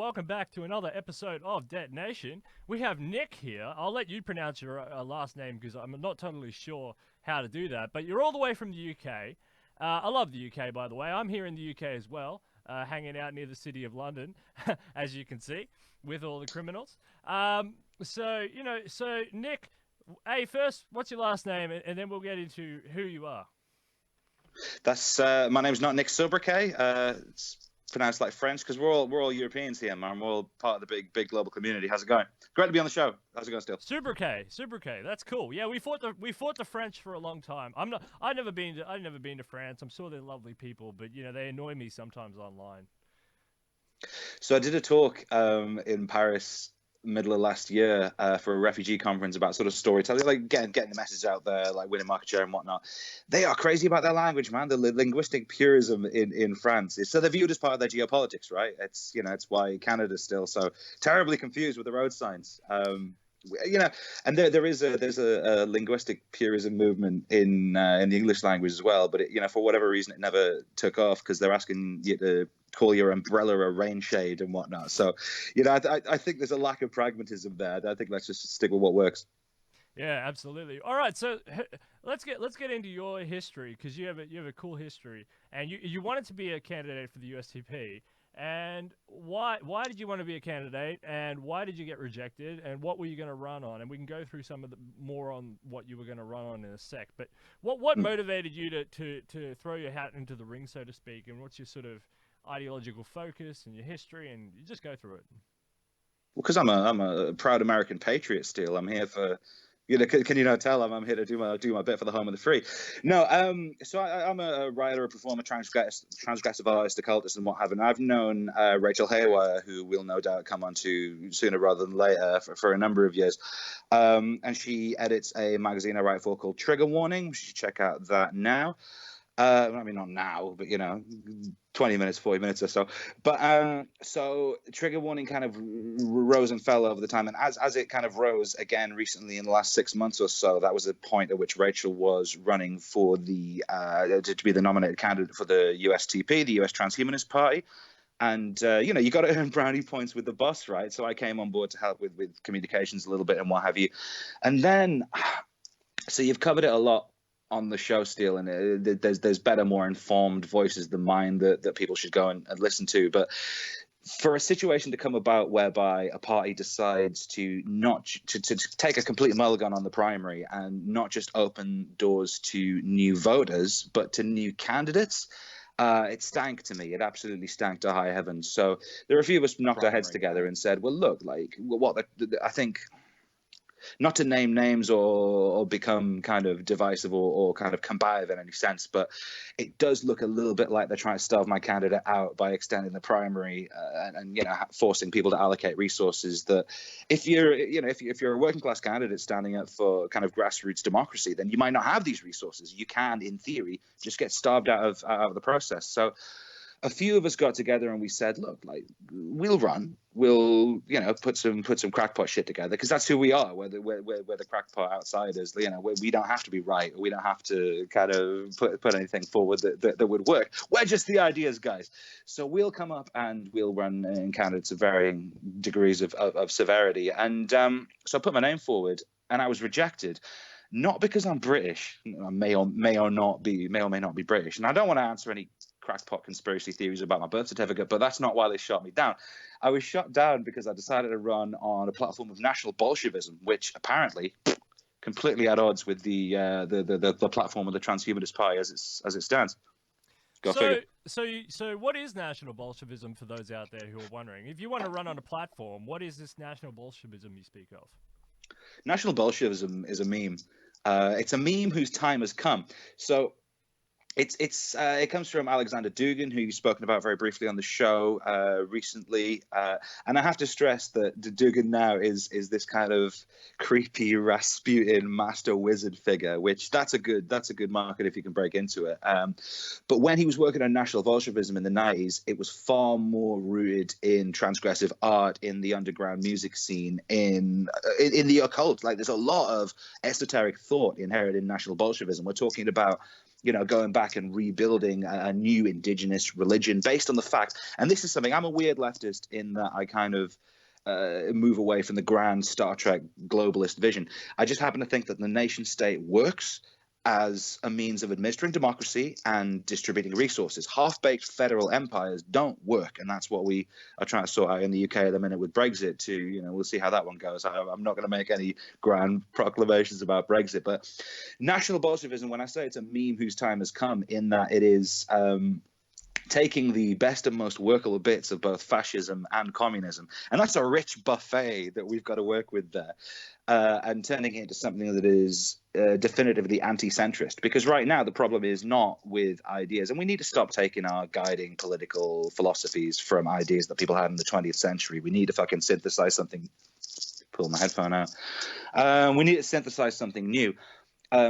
welcome back to another episode of Detonation. We have Nick here. I'll let you pronounce your last name because I'm not totally sure how to do that. But you're all the way from the UK. I love the UK, by the way. I'm here in the UK as well, hanging out near the city of London, as you can see, with all the criminals. So Nick, first, what's your last name? And then we'll get into who you are. That's my name's not Nick Sobriquet. It's pronounced like French because we're all Europeans here, man. We're all part of the big global community. How's it going? Great to be on the show. How's it going, Steele? Sobriquet. That's cool. Yeah, we fought the French for a long time. I've never been to France. I'm sure they're lovely people, but they annoy me sometimes online. So I did a talk in Paris middle of last year for a refugee conference about sort of storytelling, like getting the message out there, like winning market share and whatnot. They are crazy about their language, man. The linguistic purism in France. So they're viewed as part of their geopolitics, right? It's why Canada's still so terribly confused with the road signs. And there's a linguistic purism movement in the English language as well, but for whatever reason it never took off because they're asking you to call your umbrella a rain shade and whatnot. So, I think there's a lack of pragmatism there. I think let's just stick with what works. Yeah, absolutely. All right, so let's get into your history because you have a cool history, and you wanted to be a candidate for the USTP. And why did you want to be a candidate, and why did you get rejected, and what were you going to run on? And we can go through some of the more on what you were going to run on in a sec. But what motivated you to throw your hat into the ring, so to speak, and what's your sort of ideological focus and your history, and you just go through it. Well, because I'm a proud American patriot, Steele. I'm here for. Can you not tell I'm here to do my bit for the home of the free? No, so I'm a writer, a performer, transgressive artist, occultist, and what have you. And I've known Rachel Haywire, who we'll no doubt come on to sooner rather than later, for a number of years. And she edits a magazine I write for called Trigger Warning. You should check out that now. I mean, not now, but 20 minutes, 40 minutes or so. But so Trigger Warning kind of rose and fell over the time. And as it kind of rose again recently in the last 6 months or so, that was a point at which Rachel was running for the to be the nominated candidate for the USTP, the US Transhumanist Party. And, you got to earn brownie points with the boss, right? So I came on board to help with communications a little bit and what have you. And then, so you've covered it a lot on the show, Steele, and there's better, more informed voices than mine that people should go and listen to. But for a situation to come about whereby a party decides to not to take a complete mulligan on the primary and not just open doors to new voters, but to new candidates, it stank to me. It absolutely stank to high heavens. So there are a few of us knocked our heads together and said, well, look, like I think. Not to name names or become kind of divisive or kind of combative in any sense, but it does look a little bit like they're trying to starve my candidate out by extending the primary and forcing people to allocate resources. That if you're a working class candidate standing up for kind of grassroots democracy, then you might not have these resources. You can, in theory, just get starved out of the process. So a few of us got together and we said, look, like we'll put some crackpot shit together because that's who we are. We're the crackpot outsiders. We don't have to be right. We don't have to kind of put anything forward that would work. We're just the ideas guys. So we'll come up and we'll run in candidates of varying degrees of severity. And so I put my name forward and I was rejected. Not because I'm British. I may or may not be British. And I don't want to answer any crackpot conspiracy theories about my birth certificate, but that's not why they shot me down. I was shot down because I decided to run on a platform of national Bolshevism, which apparently completely at odds with the platform of the Transhumanist Party as it stands. Go figure. So what is national Bolshevism for those out there who are wondering? If you want to run on a platform, what is this national Bolshevism you speak of? National Bolshevism is a meme. It's a meme whose time has come. So it comes from Alexander Dugin, who you've spoken about very briefly on the show recently, and I have to stress that Dugin now is this kind of creepy Rasputin master wizard figure, which that's a good market if you can break into it. But when he was working on National Bolshevism in the 90s, it was far more rooted in transgressive art, in the underground music scene, in the occult. Like there's a lot of esoteric thought inherent in National Bolshevism. We're talking about going back and rebuilding a new indigenous religion based on the fact, and this is something, I'm a weird leftist in that I kind of move away from the grand Star Trek globalist vision. I just happen to think that the nation state works as a means of administering democracy and distributing resources. Half-baked federal empires don't work, and that's what we are trying to sort out in the UK at the minute with Brexit too. We'll see how that one goes. I'm not going to make any grand proclamations about Brexit, but National Bolshevism, when I say it's a meme whose time has come, in that it is taking the best and most workable bits of both fascism and communism, and that's a rich buffet that we've got to work with there, and turning it into something that is definitively anti-centrist. Because right now the problem is not with ideas, and we need to stop taking our guiding political philosophies from ideas that people had in the 20th century. We need to fucking synthesize something. Pull my headphone out. We need to synthesize something new.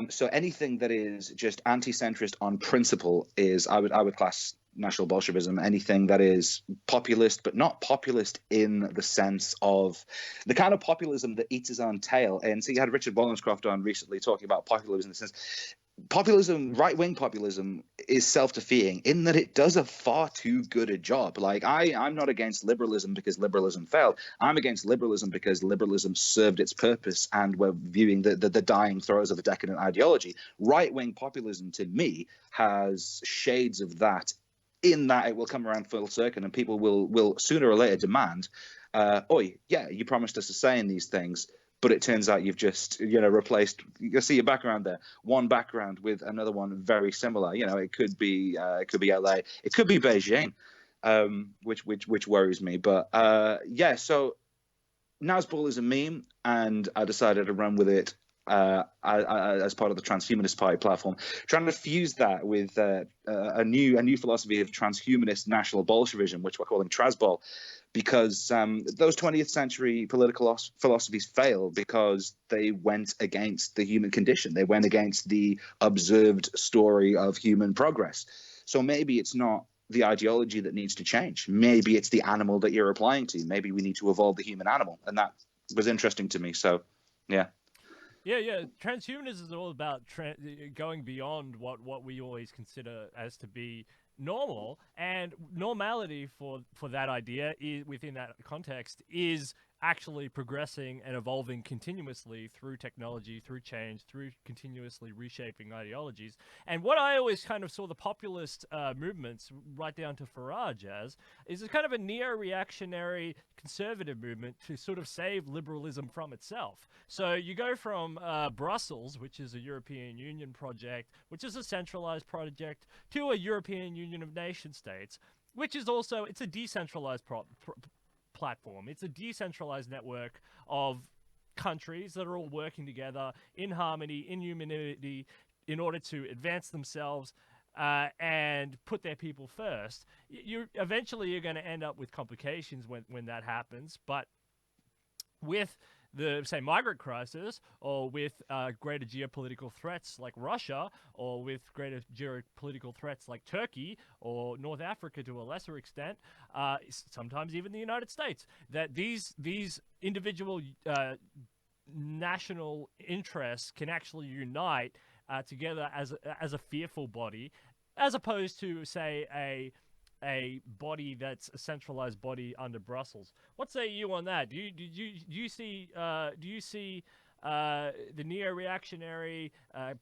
So anything that is just anti-centrist on principle is, I would class National Bolshevism. Anything that is populist, but not populist in the sense of the kind of populism that eats its own tail. And so you had Richard Wollstonecraft on recently talking about populism in the sense, populism, right-wing populism, is self-defeating in that it does a far too good a job. Like, I'm not against liberalism because liberalism failed. I'm against liberalism because liberalism served its purpose and we're viewing the dying throes of a decadent ideology. Right-wing populism, to me, has shades of that, in that it will come around full circle and people will sooner or later demand, oi, yeah, you promised us a say in these things, but it turns out you've just, replaced, you see your background there, one background with another one very similar. It could be LA, it could be Beijing, which worries me. But so Nazbol is a meme, and I decided to run with it as part of the Transhumanist Party platform, trying to fuse that with a new philosophy of transhumanist national Bolshevism, which we're calling Transbol, because those 20th century political philosophies failed because they went against the human condition. They went against the observed story of human progress. So maybe it's not the ideology that needs to change. Maybe it's the animal that you're applying to. Maybe we need to evolve the human animal. And that was interesting to me. So, yeah. Yeah. Transhumanism is all about going beyond what we always consider as to be normal, and normality for that idea within that context is actually progressing and evolving continuously through technology, through change, through continuously reshaping ideologies. And what I always kind of saw the populist movements, right down to Farage, as is a kind of a neo-reactionary conservative movement to sort of save liberalism from itself. So you go from Brussels, which is a European Union project, which is a centralized project, to a European Union of nation states, which is also, it's a decentralized platform. It's a decentralized network of countries that are all working together in harmony, in humanity, in order to advance themselves and put their people first. Eventually you're going to end up with complications when that happens, but with the, say, migrant crisis, or with greater geopolitical threats like Russia, or with greater geopolitical threats like Turkey or North Africa to a lesser extent, sometimes even the United States, that these individual national interests can actually unite together as a fearful body, as opposed to, say, a body that's a centralized body under Brussels. What say you on that? Do you see the neo-reactionary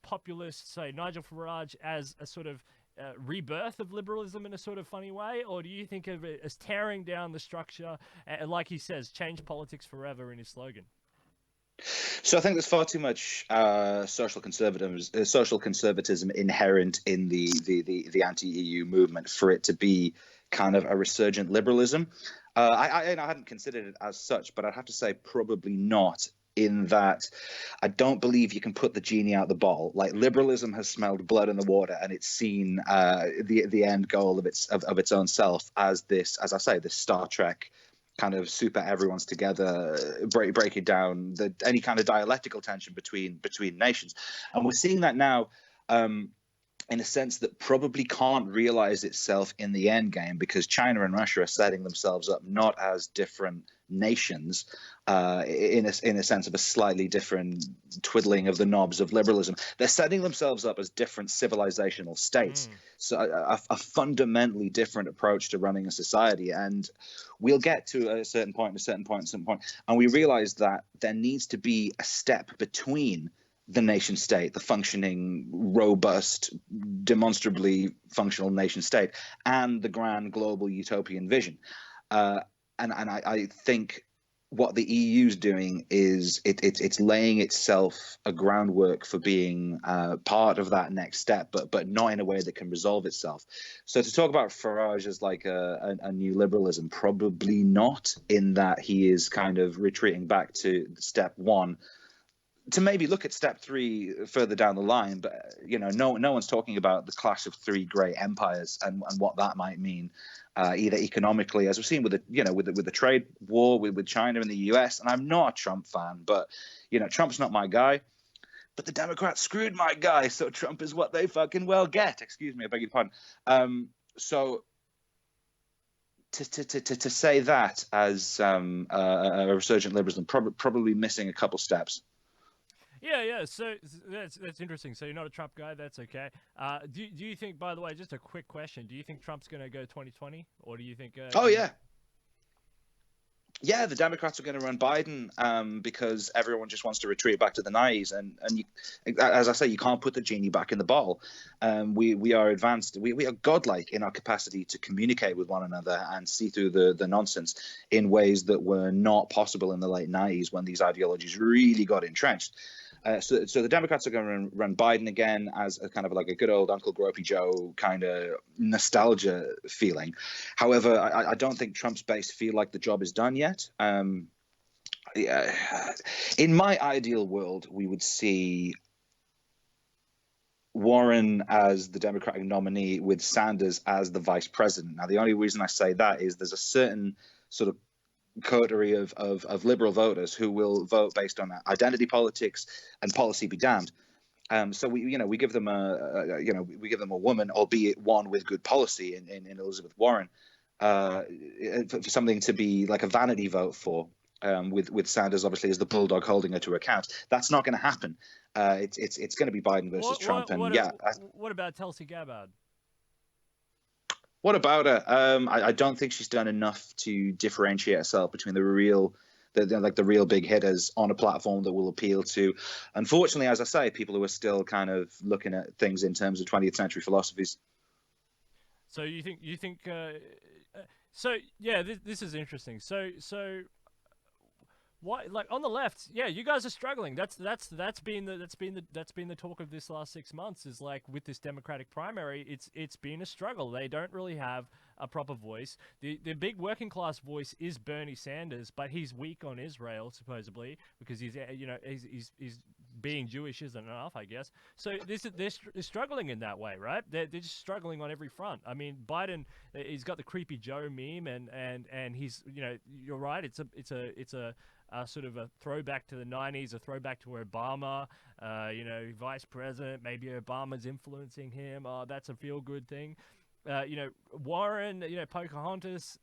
populists, say Nigel Farage, as a sort of rebirth of liberalism in a sort of funny way, or do you think of it as tearing down the structure, and like he says, change politics forever in his slogan? So I think there's far too much social conservatism inherent in the anti-EU movement for it to be kind of a resurgent liberalism. I hadn't considered it as such, but I'd have to say probably not, in that I don't believe you can put the genie out the bottle. Like, liberalism has smelled blood in the water, and it's seen the end goal of its own self as this, as I say, this Star Trek kind of super everyone's together, breaking down any kind of dialectical tension between nations. And we're seeing that now in a sense that probably can't realize itself in the end game, because China and Russia are setting themselves up not as different nations, in a sense of a slightly different twiddling of the knobs of liberalism. They're setting themselves up as different civilizational states. So a fundamentally different approach to running a society. And we'll get to a certain point, and we realize that there needs to be a step between the nation state, the functioning, robust, demonstrably functional nation state, and the grand global utopian vision. And I think what the EU is doing is it's laying itself a groundwork for being part of that next step, but not in a way that can resolve itself. So to talk about Farage as like a new liberalism, probably not, in that he is kind of retreating back to step one, to maybe look at step three further down the line. But no one's talking about the clash of three great empires and what that might mean, either economically, as we've seen with the trade war with China and the US. And I'm not a Trump fan, but Trump's not my guy. But the Democrats screwed my guy, so Trump is what they fucking well get. Excuse me, I beg your pardon. So to say that as a resurgent liberalism, probably missing a couple steps. Yeah. So that's interesting. So you're not a Trump guy. That's okay. Do you think, by the way, just a quick question, do you think Trump's going to go 2020, or do you think? Oh yeah. Yeah, the Democrats are going to run Biden because everyone just wants to retreat back to the 90s, and as I say, you can't put the genie back in the bottle. We are advanced. We are godlike in our capacity to communicate with one another and see through the nonsense in ways that were not possible in the late 90s when these ideologies really got entrenched. So the Democrats are going to run Biden again as a kind of like a good old Uncle Gropey Joe kind of nostalgia feeling. However, I don't think Trump's base feel like the job is done yet. In my ideal world, we would see Warren as the Democratic nominee with Sanders as the vice president. Now, the only reason I say that is there's a certain sort of coterie of liberal voters who will vote based on identity politics and policy be damned. So we give them a woman, albeit one with good policy in Elizabeth Warren, for something to be like a vanity vote for. With Sanders obviously as the bulldog holding her to account. That's not going to happen. It's going to be Biden versus Trump. What about Tulsi Gabbard? What about her? I don't think she's done enough to differentiate herself between the real big hitters on a platform that will appeal to, unfortunately, as I say, people who are still kind of looking at things in terms of 20th century philosophies. So you think so yeah, this is interesting. So why, like on the left, yeah, you guys are struggling. That's been the talk of this last 6 months, is like with this Democratic primary, it's been a struggle. They don't really have a proper voice. The big working class voice is Bernie Sanders, but he's weak on Israel supposedly because he's being Jewish isn't enough, I guess. So they're struggling in that way, right? They're just struggling on every front. I mean, Biden, he's got the creepy Joe meme, and he's, you're right. It's a sort of a throwback to the 90s, a throwback to Obama, vice president. Maybe Obama's influencing him. That's a feel-good thing. Warren, Pocahontas,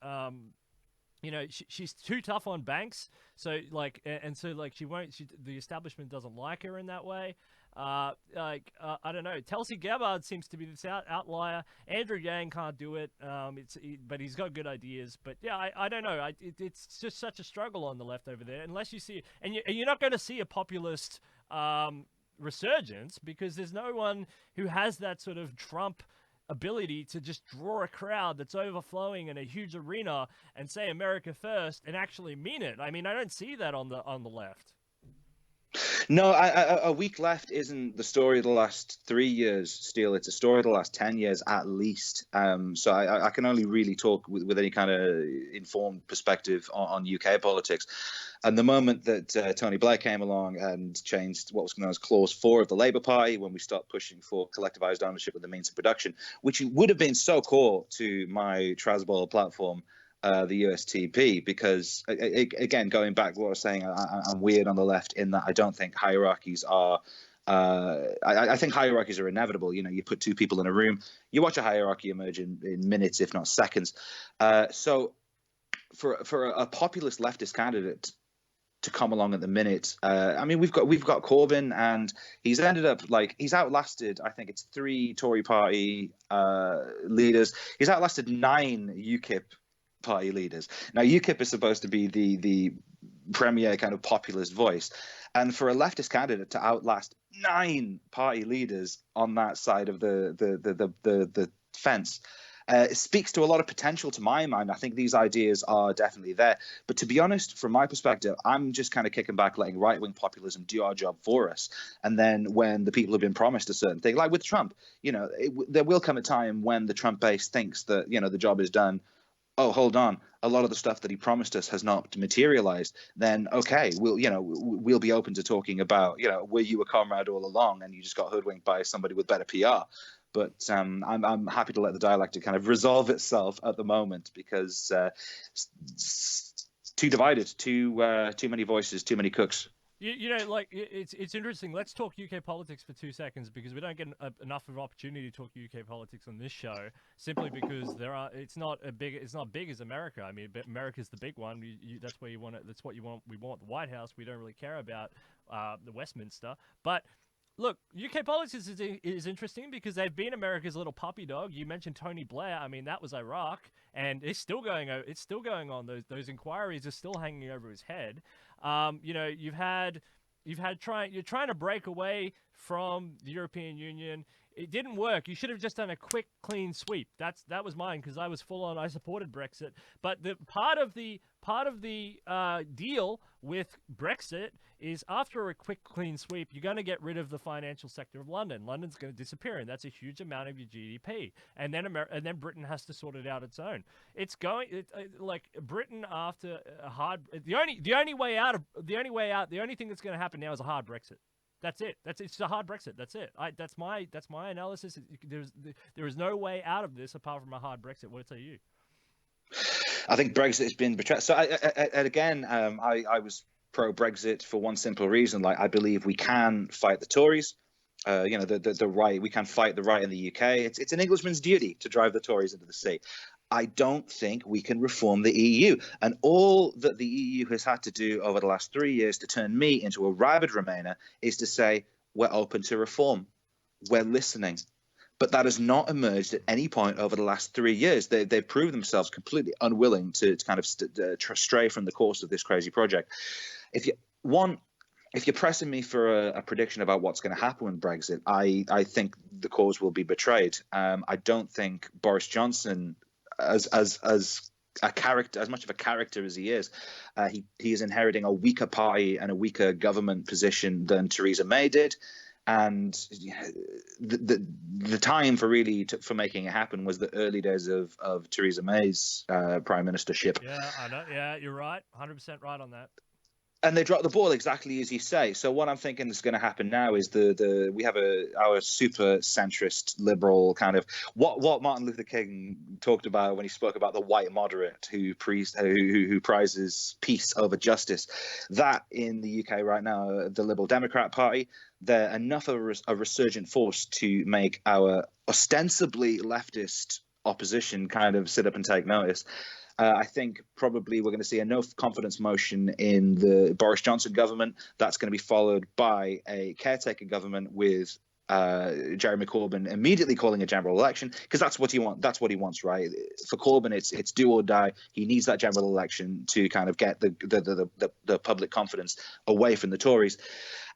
she's too tough on banks. So the establishment doesn't like her in that way. I don't know. Tulsi Gabbard seems to be this outlier. Andrew Yang can't do it. But he's got good ideas. But yeah, I don't know. It's just such a struggle on the left over there. Unless you see, and you're not going to see a populist resurgence, because there's no one who has that sort of Trump ability to just draw a crowd that's overflowing in a huge arena and say America first and actually mean it. I mean, I don't see that on the left. No, a weak left isn't the story of the last 3 years, Steele. It's a story of the last 10 years at least. So I can only really talk with any kind of informed perspective on UK politics. And the moment that Tony Blair came along and changed what was known as Clause 4 of the Labour Party, when we stopped pushing for collectivised ownership of the means of production, which would have been so core to my Trasball platform, the USTP, because again, going back to what I was saying, I'm weird on the left in that I don't think hierarchies are I think hierarchies are inevitable. You put two people in a room, you watch a hierarchy emerge in minutes, if not seconds. So for a populist leftist candidate to come along at the minute, I mean, we've got Corbyn, and he's ended up he's outlasted, I think it's 3 Tory party leaders. He's outlasted 9 UKIP party leaders. Now, UKIP is supposed to be the premier kind of populist voice, and for a leftist candidate to outlast 9 party leaders on that side of the fence, it speaks to a lot of potential to my mind. I think these ideas are definitely there. But to be honest, from my perspective, I'm just kind of kicking back, letting right-wing populism do our job for us. And then when the people have been promised a certain thing, like with Trump, there will come a time when the Trump base thinks that, the job is done. Oh, hold on, a lot of the stuff that he promised us has not materialized. Then, okay, we'll be open to talking about, were you a comrade all along and you just got hoodwinked by somebody with better PR? But I'm happy to let the dialectic kind of resolve itself at the moment, because too divided, too many voices, too many cooks. It's interesting. Let's talk UK politics for 2 seconds, because we don't get enough of an opportunity to talk UK politics on this show, simply because it's not big as America. I mean, America's the big one. That's where you want it. That's what you want. We want the White House. We don't really care about the Westminster, but. Look, UK politics is interesting because they've been America's little puppy dog. You mentioned Tony Blair. I mean, that was Iraq, and it's still going on. Those inquiries are still hanging over his head. You're trying to break away from the European Union. It didn't work. You should have just done a quick, clean sweep. That was mine, because I was full on. I supported Brexit, but the part of the deal with Brexit is, after a quick, clean sweep, you're going to get rid of the financial sector of London. London's going to disappear, and that's a huge amount of your GDP. And then Britain has to sort it out its own. Britain, after a hard, the only thing that's going to happen now is a hard Brexit. That's it. It's a hard Brexit. That's it. That's my analysis. There is no way out of this apart from a hard Brexit. What say you? I think Brexit has been betrayed. So I was pro-Brexit for one simple reason. I believe we can fight the Tories. The right. We can fight the right in the UK. It's an Englishman's duty to drive the Tories into the sea. I don't think we can reform the EU. And all that the EU has had to do over the last 3 years to turn me into a rabid Remainer is to say, we're open to reform. We're listening. But that has not emerged at any point over the last 3 years. They've proved themselves completely unwilling to kind of stray from the course of this crazy project. If you're pressing me for a prediction about what's going to happen with Brexit, I think the cause will be betrayed. I don't think Boris Johnson, as a character, as much of a character as he is inheriting a weaker party and a weaker government position than Theresa May did. And the time for making it happen was the early days of Theresa May's prime ministership. Yeah, I know. Yeah, you're right. 100% right on that. And they dropped the ball exactly as you say. So what I'm thinking is going to happen now is we have our super centrist liberal kind of what Martin Luther King talked about when he spoke about the white moderate who prizes peace over justice. That in the UK right now, the Liberal Democrat Party, they're enough of a resurgent force to make our ostensibly leftist opposition kind of sit up and take notice. I think probably we're going to see a no confidence motion in the Boris Johnson government. That's going to be followed by a caretaker government with Jeremy Corbyn immediately calling a general election, because that's what he wants. That's what he wants, right? For Corbyn, it's do or die. He needs that general election to kind of get the public confidence away from the Tories.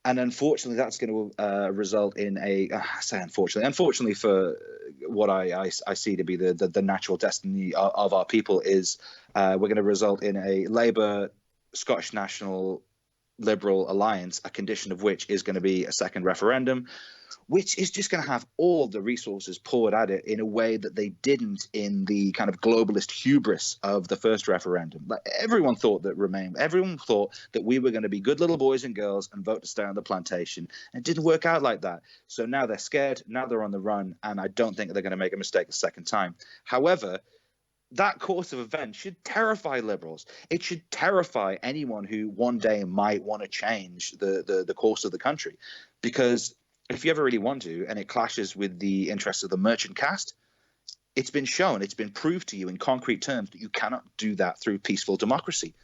And unfortunately, that's going to result in unfortunately for what I see to be the natural destiny of our people is we're going to result in a Labour, Scottish National, Liberal alliance, a condition of which is going to be a second referendum, which is just going to have all the resources poured at it in a way that they didn't in the kind of globalist hubris of the first referendum. Like everyone thought that we were going to be good little boys and girls and vote to stay on the plantation. And it didn't work out like that. So now they're scared. Now they're on the run. And I don't think they're going to make a mistake a second time. However, that course of events should terrify liberals. It should terrify anyone who one day might want to change the course of the country, because if you ever really want to, and it clashes with the interests of the merchant caste, it's been shown, it's been proved to you in concrete terms that you cannot do that through peaceful democracy.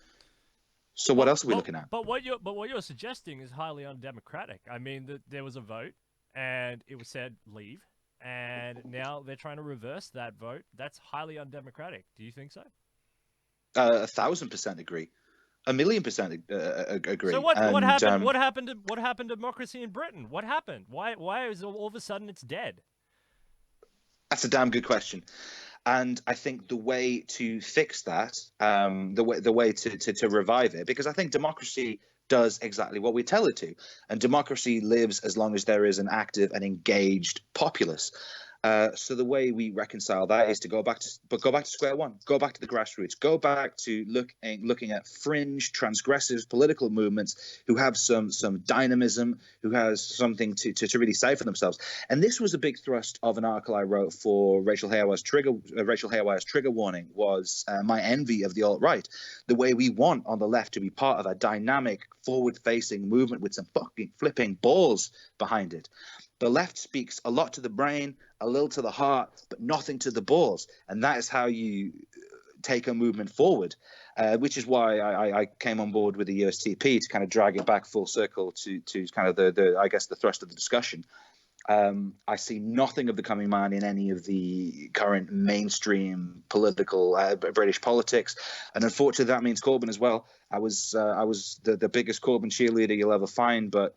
So what else are we looking at? But what you're suggesting is highly undemocratic. I mean, there was a vote, and it was said leave, and now they're trying to reverse that vote. That's highly undemocratic. Do you think so? 1,000% agree. 1,000,000% agree. So what happened? What happened to democracy in Britain? What happened? Why is all of a sudden it's dead? That's a damn good question. And I think the way to fix that, the way to revive it, because I think democracy does exactly what we tell it to, and democracy lives as long as there is an active and engaged populace. So the way we reconcile that is to go back to square one, go back to the grassroots, go back to looking at fringe, transgressive political movements who have some dynamism, who has something to really say for themselves. And this was a big thrust of an article I wrote for Rachel Haywire's trigger warning, was my envy of the alt-right. The way we want on the left to be part of a dynamic, forward-facing movement with some fucking flipping balls behind it. The left speaks a lot to the brain, a little to the heart, but nothing to the balls. And that is how you take a movement forward, which is why I came on board with the USTP to kind of drag it back full circle to kind of the thrust of the discussion. I see nothing of the coming man in any of the current mainstream political British politics. And unfortunately, that means Corbyn as well. I was the biggest Corbyn cheerleader you'll ever find, but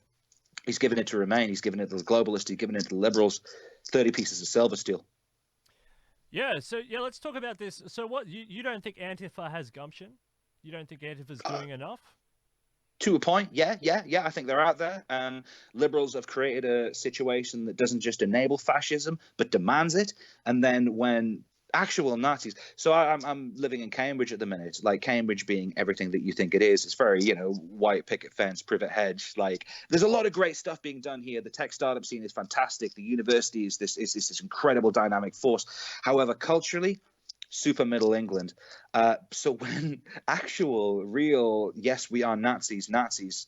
he's given it to Remain. He's given it to the globalists. He's given it to the liberals. 30 pieces of silver, Steele. Yeah, so let's talk about this. So what, you don't think Antifa has gumption? You don't think Antifa's doing enough? To a point, yeah. I think they're out there. Liberals have created a situation that doesn't just enable fascism, but demands it. And then when actual Nazis. So I'm living in Cambridge at the minute, like Cambridge being everything that you think it is. It's very, white picket fence, privet hedge. Like there's a lot of great stuff being done here. The tech startup scene is fantastic. The university is this incredible dynamic force. However, culturally, super middle England. So when actual, real, yes, we are Nazis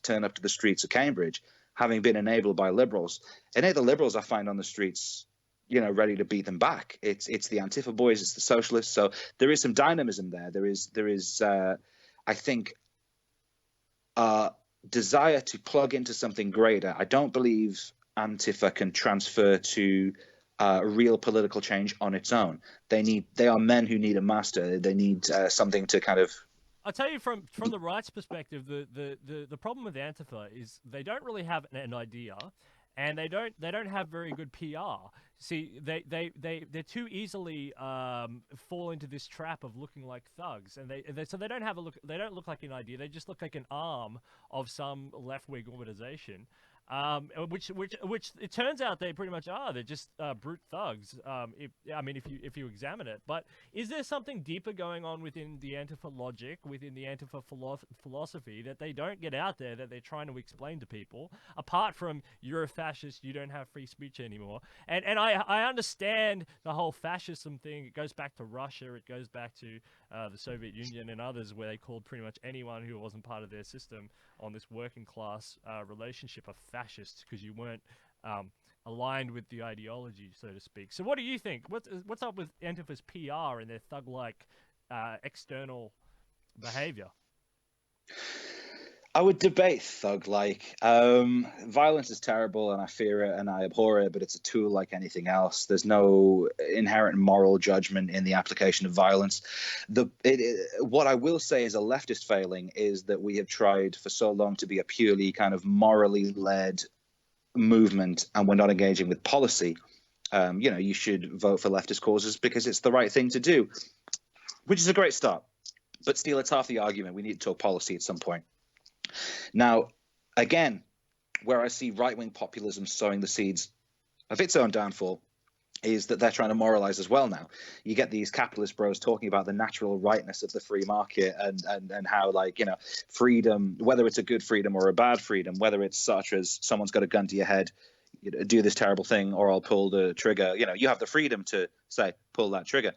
turn up to the streets of Cambridge, having been enabled by liberals, and the liberals I find on the streets, ready to beat them back. It's the Antifa boys, it's the socialists. So there is some dynamism there. There is I think, desire to plug into something greater. I don't believe Antifa can transfer to real political change on its own. They are men who need a master. They need something to kind of. I'll tell you from the right's perspective, the problem with Antifa is they don't really have an idea, and they don't have very good PR. See, they're too easily fall into this trap of looking like thugs, and so they don't have a look. They don't look like an idea. They just look like an arm of some left-wing organization. Which it turns out they pretty much are. They're just brute thugs. If you examine it. But is there something deeper going on within the Antifa logic, within the Antifa philosophy that they don't get out there, that they're trying to explain to people? Apart from you're a fascist, you don't have free speech anymore. And I understand the whole fascism thing. It goes back to Russia. It goes back to the Soviet Union and others, where they called pretty much anyone who wasn't part of their system on this working class relationship of fascists, because you weren't aligned with the ideology, so to speak. So what do you think? What's up with Antifa's PR and their thug-like external behavior? I would debate thug-like. Violence is terrible, and I fear it, and I abhor it, but it's a tool like anything else. There's no inherent moral judgment in the application of violence. What I will say is a leftist failing is that we have tried for so long to be a purely kind of morally led movement, and we're not engaging with policy. You should vote for leftist causes because it's the right thing to do, which is a great start. But still, it's half the argument. We need to talk policy at some point. Now, again, where I see right-wing populism sowing the seeds of its own downfall is that they're trying to moralize as well now. You get these capitalist bros talking about the natural rightness of the free market and how, freedom, whether it's a good freedom or a bad freedom, whether it's such as someone's got a gun to your head, do this terrible thing, or I'll pull the trigger. You have the freedom to say, pull that trigger.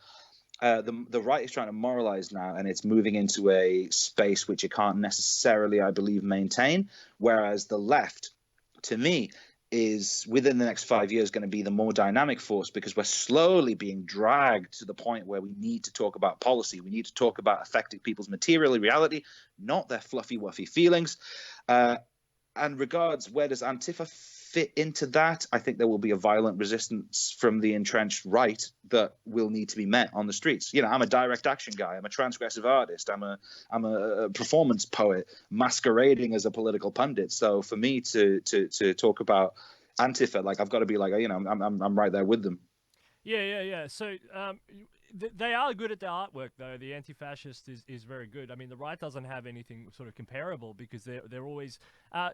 The right is trying to moralize now, and it's moving into a space which it can't necessarily, I believe, maintain. Whereas the left, to me, is within the next 5 years going to be the more dynamic force, because we're slowly being dragged to the point where we need to talk about policy. We need to talk about affecting people's material reality, not their fluffy wuffy feelings. And regards, where does Antifa fit into that? I think there will be a violent resistance from the entrenched right that will need to be met on the streets. You know, I'm a direct action guy. I'm a transgressive artist. I'm a performance poet masquerading as a political pundit. So for me to talk about Antifa, like, I've got to be like, you know, I'm right there with them. Yeah. So they are good at the artwork, though. The anti-fascist is very good. I mean, the right doesn't have anything sort of comparable, because they're always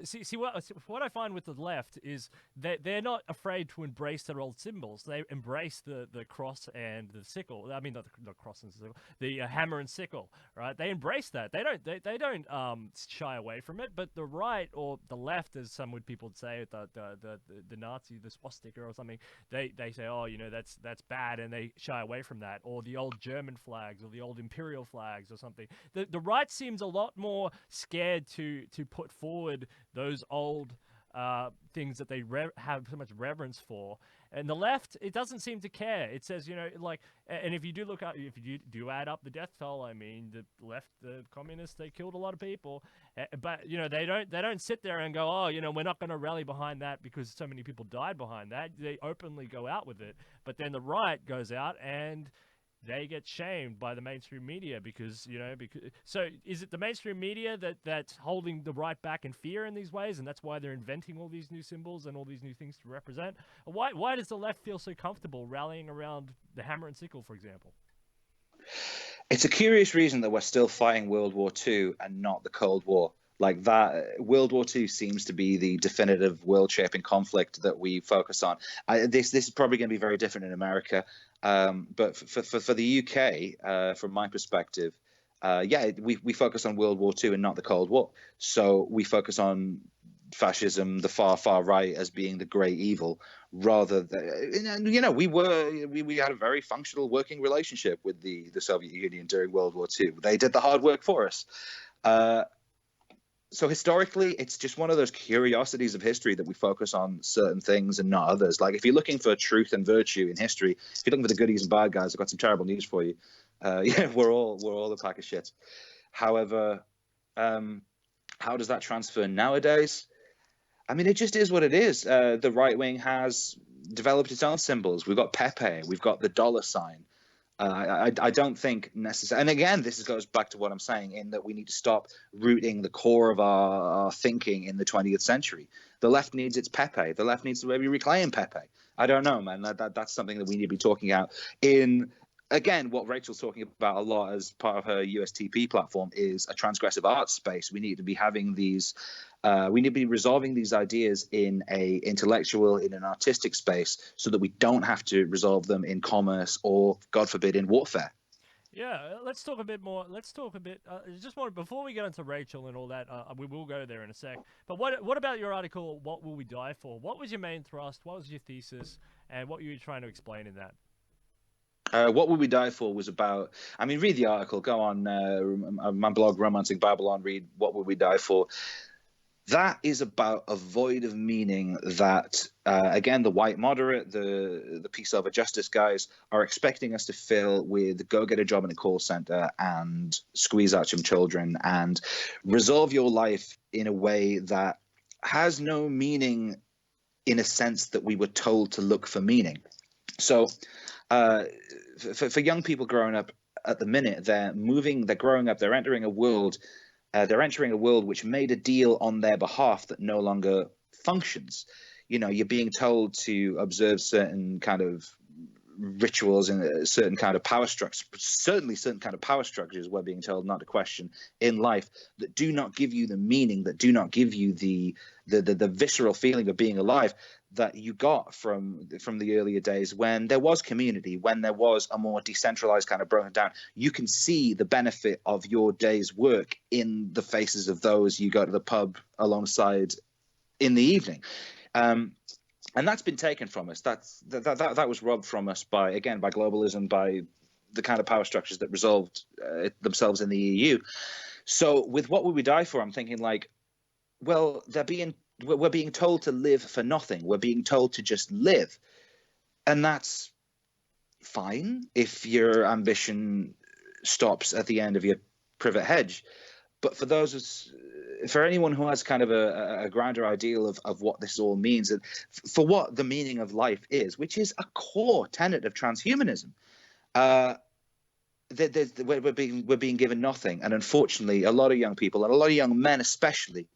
see what I find with the left is that they're not afraid to embrace their old symbols. They embrace the cross and the sickle. I mean, not the cross and sickle, the hammer and sickle. Right? They embrace that. They don't shy away from it. But the right, or the left, as some people would say, the Nazi, the swastika or something, they say, oh, you know, that's bad, and they shy away from that. Or the old German flags, or the old imperial flags, or something. The right seems a lot more scared to put forward those old things that they have so much reverence for. And the left, it doesn't seem to care. It says, you know, like, and if you do look up, if you do add up the death toll, I mean, the left, the communists, they killed a lot of people, but you know, they don't sit there and go, oh, you know, we're not going to rally behind that because so many people died behind that. They openly go out with it, but then the right goes out and they get shamed by the mainstream media because so is it the mainstream media that's holding the right back in fear in these ways, and that's why they're inventing all these new symbols and all these new things to represent? Why does the left feel so comfortable rallying around the hammer and sickle, for example? It's a curious reason that we're still fighting World War II and not the Cold War. Like that, World War II seems to be the definitive world-shaping conflict that we focus on. This is probably going to be very different in America, but for the UK, from my perspective, we focus on World War II and not the Cold War. So we focus on fascism, the far right, as being the great evil, rather than, you know, we had a very functional working relationship with the Soviet Union during World War II. They did the hard work for us. So historically, it's just one of those curiosities of history that we focus on certain things and not others. Like, if you're looking for truth and virtue in history, if you're looking for the goodies and bad guys, I've got some terrible news for you. Yeah, we're all a pack of shit. However, how does that transfer nowadays? I mean, it just is what it is. The right wing has developed its own symbols. We've got Pepe. We've got the dollar sign. I don't think necessarily, and again, this goes back to what I'm saying, in that we need to stop rooting the core of our thinking in the 20th century. The left needs its Pepe. The left needs to maybe reclaim Pepe. I don't know, man. That's something that we need to be talking about. In, again, what Rachel's talking about a lot as part of her USTP platform is a transgressive arts space. We need to be having these. We need to be resolving these ideas in an artistic space, so that we don't have to resolve them in commerce or, God forbid, in warfare. Yeah, let's talk a bit more. Let's talk a bit. Just more before we get into Rachel and all that. We will go there in a sec. But what about your article? What will we die for? What was your main thrust? What was your thesis? And what were you trying to explain in that? What Will We Die For was about, I mean, read the article, go on my blog, Romancing Babylon, read What Will We Die For. That is about a void of meaning that, again, the white moderate, the peace over justice guys are expecting us to fill with go get a job in a call center and squeeze out some children and resolve your life in a way that has no meaning, in a sense that we were told to look for meaning. So for young people growing up at the minute, they're growing up, they're entering a world which made a deal on their behalf that no longer functions. You know, you're being told to observe certain kind of rituals and a certain kind of power structures, certainly certain kind of power structures we're being told not to question in life, that do not give you the meaning, that do not give you the visceral feeling of being alive that you got from the earlier days, when there was community, when there was a more decentralized kind of broken down. You can see the benefit of your day's work in the faces of those you go to the pub alongside in the evening. And that's been taken from us. That was robbed from us by globalism, by the kind of power structures that resolved themselves in the EU. So with What Will We Die For, I'm thinking, like, well, we're being told to live for nothing. We're being told to just live, and that's fine if your ambition stops at the end of your privet hedge. But for anyone who has kind of a grander ideal of what this all means, and for what the meaning of life is, which is a core tenet of transhumanism, we're being given nothing. And unfortunately, a lot of young people, and a lot of young men especially,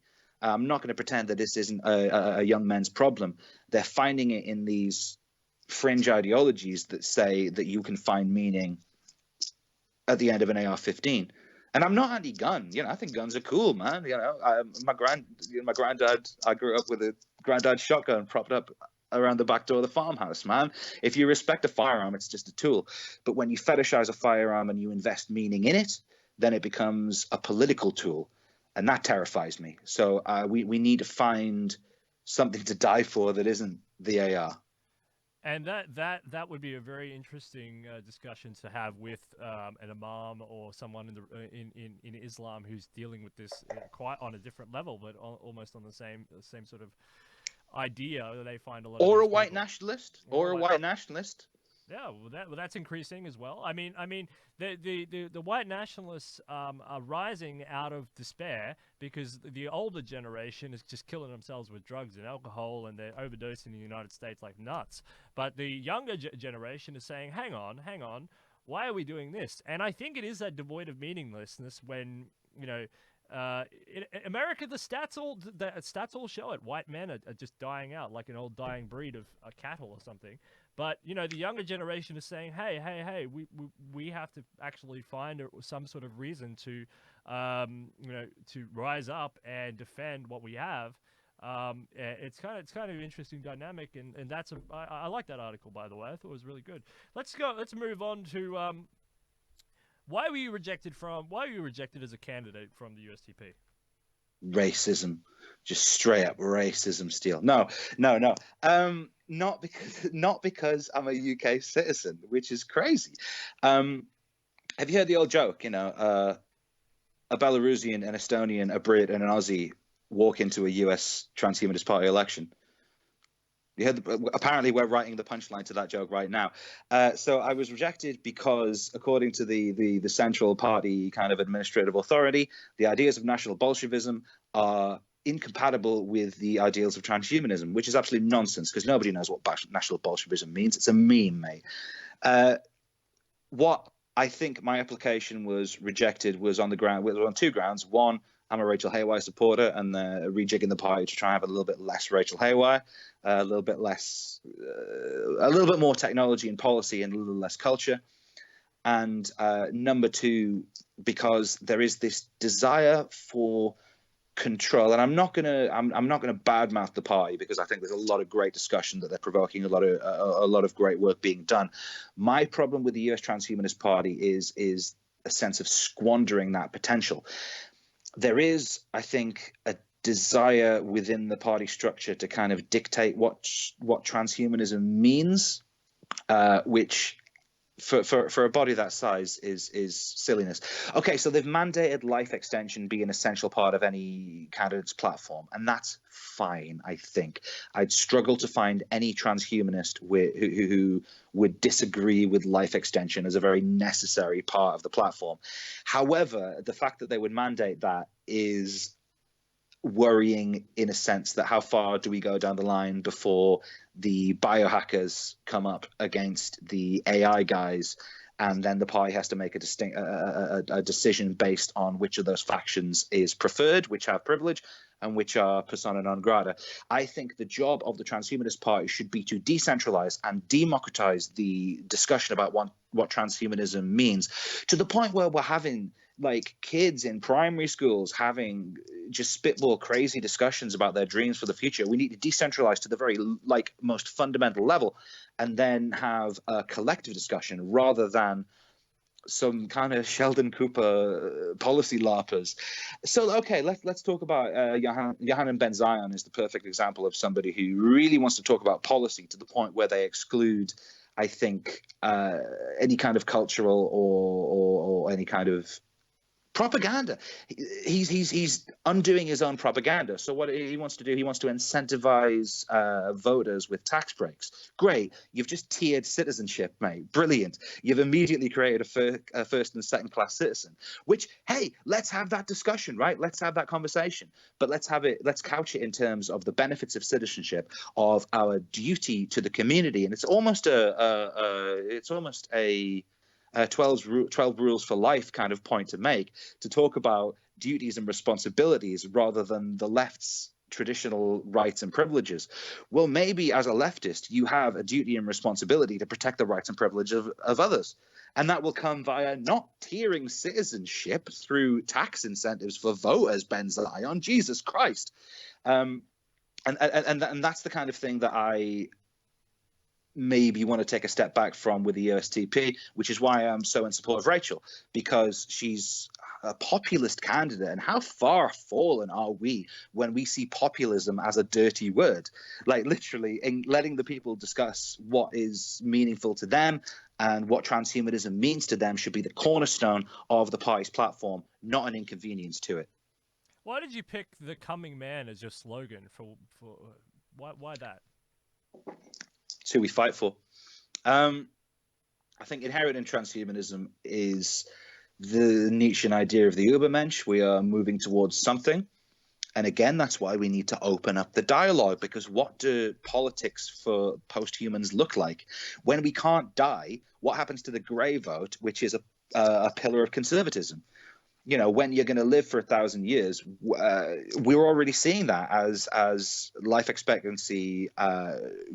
I'm not going to pretend that this isn't a young men's problem. They're finding it in these fringe ideologies that say that you can find meaning at the end of an AR-15. And I'm not anti-gun. I think guns are cool, man. My granddad, I grew up with a granddad shotgun propped up around the back door of the farmhouse, man. If you respect a firearm, it's just a tool. But when you fetishize a firearm and you invest meaning in it, then it becomes a political tool. And that terrifies me. So we need to find something to die for that isn't the AR. And that would be a very interesting discussion to have with an imam or someone in Islam who's dealing with this quite on a different level, but almost on the same sort of idea. They find a lot. Or of a white nationalist. Or a white nationalist. Yeah, well, that's increasing as well. I mean, the white nationalists are rising out of despair because the older generation is just killing themselves with drugs and alcohol, and they're overdosing in the United States like nuts. But the younger generation is saying, "Hang on, why are we doing this?" And I think it is that devoid of meaninglessness when in America, the stats all show it. White men are just dying out like an old dying breed of cattle or something. But the younger generation is saying, "Hey, we have to actually find some sort of reason to, to rise up and defend what we have." It's kind of an interesting dynamic, and I like that article, by the way. I thought it was really good. Let's move on to why were you rejected as a candidate from the USTP? Racism, just straight up racism, Steele. No. Not because I'm a UK citizen, which is crazy. Have you heard the old joke? A Belarusian, an Estonian, a Brit, and an Aussie walk into a US Transhumanist Party election. You heard apparently we're writing the punchline to that joke right now. So I was rejected because, according to the central party kind of administrative authority, the ideas of National Bolshevism are incompatible with the ideals of transhumanism, which is absolute nonsense because nobody knows what National Bolshevism means. It's a meme, mate. What I think my application was rejected was on two grounds. One, I'm a Rachel Haywire supporter, and they're rejigging the party to try and have a little bit less Rachel Haywire, a little bit more technology and policy, and a little less culture. And number two, because there is this desire for control, and I'm not gonna badmouth the party because I think there's a lot of great discussion that they're provoking, a lot of great work being done. My problem with the US Transhumanist Party is a sense of squandering that potential. There is, I think, a desire within the party structure to kind of dictate what transhumanism means, which for a body that size is silliness. Okay, so they've mandated life extension be an essential part of any candidate's platform, and that's fine, I think. I'd struggle to find any transhumanist who would disagree with life extension as a very necessary part of the platform. However, the fact that they would mandate that is worrying in a sense that how far do we go down the line before the biohackers come up against the AI guys, and then the party has to make a decision based on which of those factions is preferred, which have privilege, and which are persona non grata. I think the job of the Transhumanist Party should be to decentralize and democratize the discussion about what transhumanism means, to the point where we're having like kids in primary schools having just spitball crazy discussions about their dreams for the future. We need to decentralize to the very most fundamental level, and then have a collective discussion rather than some kind of Sheldon Cooper policy larpers. So, okay, let's talk about Yohanan Ben Zion is the perfect example of somebody who really wants to talk about policy to the point where they exclude, I think, any kind of cultural or any kind of propaganda. He's undoing his own propaganda. So what he wants to do, he wants to incentivize voters with tax breaks. Great, you've just tiered citizenship, mate. Brilliant. You've immediately created a first and second class citizen. Which, hey, let's have that discussion, right? Let's have that conversation. But let's couch it in terms of the benefits of citizenship, of our duty to the community, and it's almost a 12 rules for life kind of point to make, to talk about duties and responsibilities rather than the left's traditional rights and privileges. Well, maybe as a leftist, you have a duty and responsibility to protect the rights and privileges of others. And that will come via not tiering citizenship through tax incentives for voters, Ben Zion, Jesus Christ. And that's the kind of thing that I maybe want to take a step back from with the USTP, which is why I'm so in support of Rachel, because she's a populist candidate. And how far fallen are we when we see populism as a dirty word? Like, literally, in letting the people discuss what is meaningful to them and what transhumanism means to them should be the cornerstone of the party's platform, not an inconvenience to it. Why did you pick the coming man as your slogan? Why that? It's who we fight for. I think inherent in transhumanism is the Nietzschean idea of the Übermensch. We are moving towards something. And again, that's why we need to open up the dialogue, because what do politics for post-humans look like? When we can't die, what happens to the grey vote, which is a pillar of conservatism? You know, when you're going to live for 1,000 years, we're already seeing that as life expectancy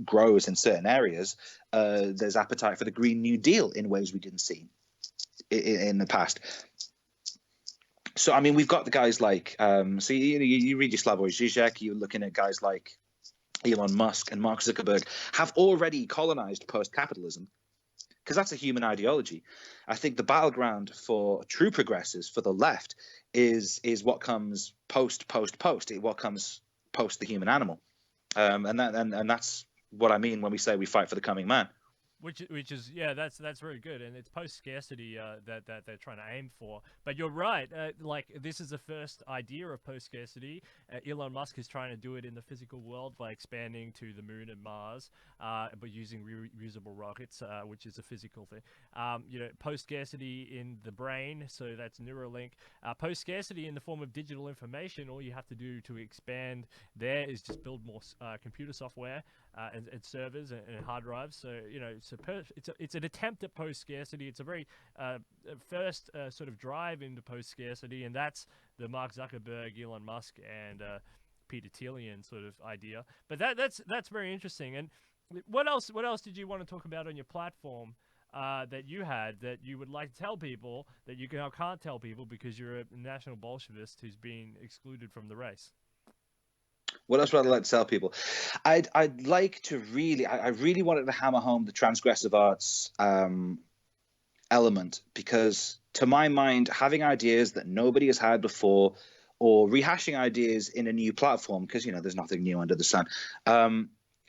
grows in certain areas. There's appetite for the Green New Deal in ways we didn't see in the past. So, I mean, we've got the guys like, so you read your Slavoj Žižek, you're looking at guys like Elon Musk and Mark Zuckerberg have already colonized post-capitalism, because that's a human ideology. I think the battleground for true progressives, for the left, is what comes post, what comes post the human animal. And that's what I mean when we say we fight for the coming man. Which is, yeah, that's very good, and it's post scarcity that they're trying to aim for. But you're right, like, this is the first idea of post scarcity. Elon Musk is trying to do it in the physical world by expanding to the moon and Mars, but using reusable rockets, which is a physical thing. Post scarcity in the brain, so that's Neuralink. Post scarcity in the form of digital information. All you have to do to expand there is just build more computer software and servers and hard drives. So it's an attempt at post scarcity. It's a very first sort of drive into post scarcity, and that's the Mark Zuckerberg, Elon Musk, and Peter Thielian sort of idea. But that's very interesting. And what else did you want to talk about on your platform that you had that you would like to tell people that you can't tell people because you're a national Bolshevist who's been excluded from the race? What else would I like to tell people? I'd like to I really wanted to hammer home the transgressive arts element, because to my mind, having ideas that nobody has had before, or rehashing ideas in a new platform, because there's nothing new under the sun,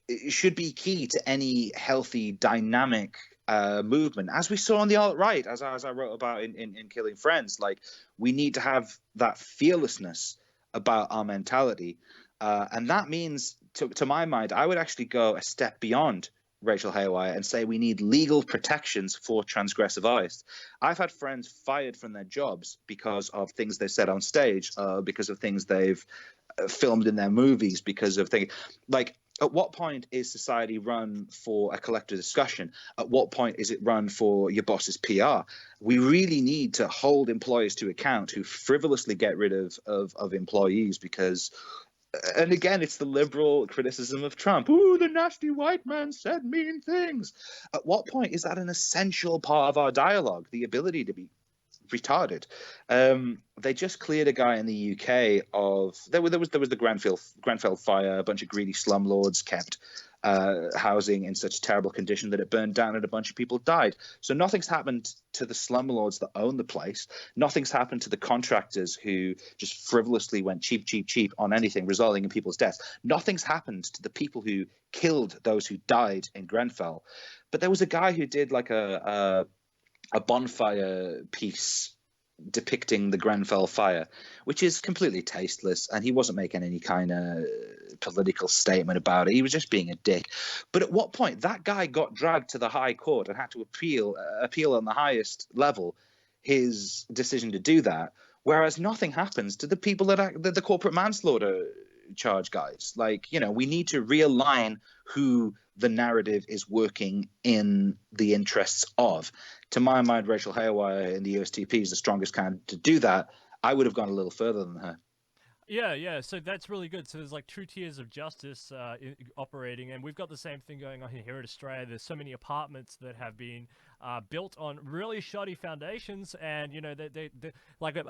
it should be key to any healthy, dynamic movement, as we saw on the alt-right, as I wrote about in Killing Friends. Like, we need to have that fearlessness about our mentality. And that means, to my mind, I would actually go a step beyond Rachel Haywire and say we need legal protections for transgressive artists. I've had friends fired from their jobs because of things they said on stage, because of things they've filmed in their movies, because of things like, at what point is society run for a collective discussion? At what point is it run for your boss's PR? We really need to hold employers to account who frivolously get rid of employees because... And again, it's the liberal criticism of Trump. Ooh, the nasty white man said mean things. At what point is that an essential part of our dialogue? The ability to be retarded. They just cleared a guy in the UK of there was the Grenfell fire. A bunch of greedy slumlords kept housing in such terrible condition that it burned down and a bunch of people died. So nothing's happened to the slumlords that own the place. Nothing's happened to the contractors who just frivolously went cheap on anything, resulting in people's deaths. Nothing's happened to the people who killed those who died in Grenfell. But there was a guy who did like a bonfire piece depicting the Grenfell fire, which is completely tasteless, and he wasn't making any kind of political statement about it. He was just being a dick. But at what point that guy got dragged to the High Court and had to appeal on the highest level his decision to do that, whereas nothing happens to the people the corporate manslaughter charge guys. Like, we need to realign who the narrative is working in the interests of. To my mind, Rachel Haywire in the USTP is the strongest candidate to do that. I would have gone a little further than her. Yeah. So that's really good. So there's like two tiers of justice operating, and we've got the same thing going on here in Australia. There's so many apartments that have been built on really shoddy foundations, and